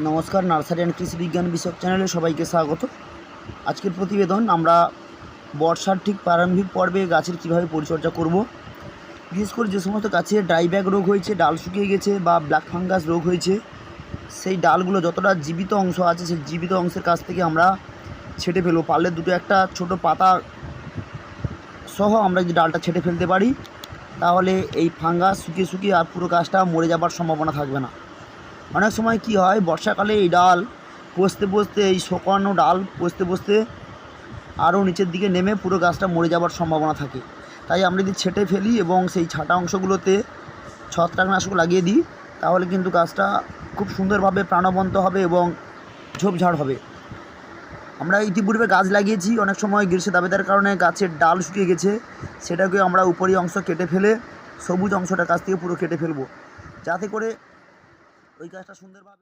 নমস্কার, nursery and কৃষি বিজ্ঞান বিষয়ক চ্যানেলে সবাইকে স্বাগত। আজকের প্রতিবেদন আমরা বর্ষার ঠিক প্রারম্ভিক পর্বে গাছের কীভাবে পরিচর্যা করব। বিশেষ করে যে সমস্ত গাছে ড্রাইব্যাক রোগ হয়েছে, ডাল শুকিয়ে গেছে বা ব্ল্যাক ফাঙ্গাস রোগ হয়েছে, সেই ডালগুলো যতটা জীবিত অংশ আছে সেই জীবিত অংশের কাছ থেকে আমরা ছেটে ফেলবো। পারলে দুটো একটা ছোটো পাতা সহ আমরা যদি ডালটা ছেটে ফেলতে পারি, তাহলে এই ফাঙ্গাস শুকিয়ে শুকিয়ে আর পুরো গাছটা মরে যাবার সম্ভাবনা থাকবে না। অনেক সময় কি হয়, বর্ষাকালে এই ডাল পচতে পচতে, এই শুকানো ডাল পচতে পচতে আরও নিচের দিকে নেমে পুরো গাছটা মরে যাবার সম্ভাবনা থাকে। তাই আমরা যদি ছেটে ফেলি এবং সেই ছাটা অংশগুলোতে ছত্রাকনাশক লাগিয়ে দিই, তাহলে কিন্তু গাছটা খুব সুন্দরভাবে প্রাণবন্ত হবে এবং ঝোপঝাড় হবে। আমরা ইতিপূর্বে গাছ লাগিয়েছি, অনেক সময় গ্রীষ্মের দাবিদার কারণে গাছের ডাল শুকিয়ে গেছে, সেটাকে আমরা উপরি অংশ কেটে ফেলে সবুজ অংশটা গাছ থেকে পুরো কেটে ফেলবো, যাতে করে ওই গাছটা সুন্দরভাবে